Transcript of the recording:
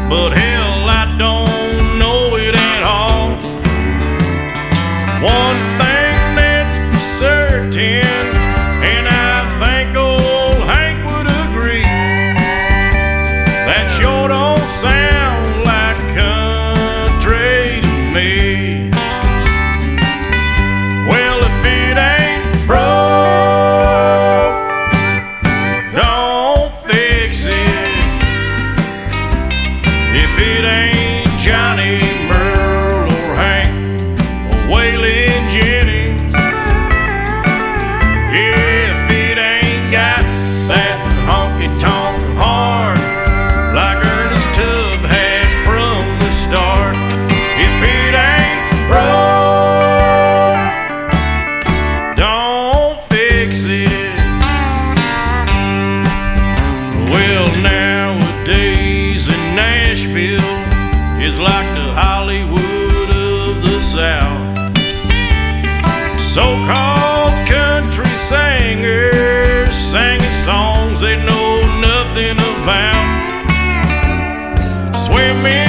but hell, I don't know it at all. One thing that's certain, and I think old Hank would agree, that sure don't sound like country to me. Well, if it ain't broke, don't fix it. If it ain't Johnny, Merle, or Hank, or Waylon Jennings, if it ain't got that honky-tonk horn like Ernest Tubb had from the start, if it ain't broke, don't fix it. Well, nowadays in Nashville is like the Hollywood of the South. So-called country singers singing songs they know nothing about. Swimming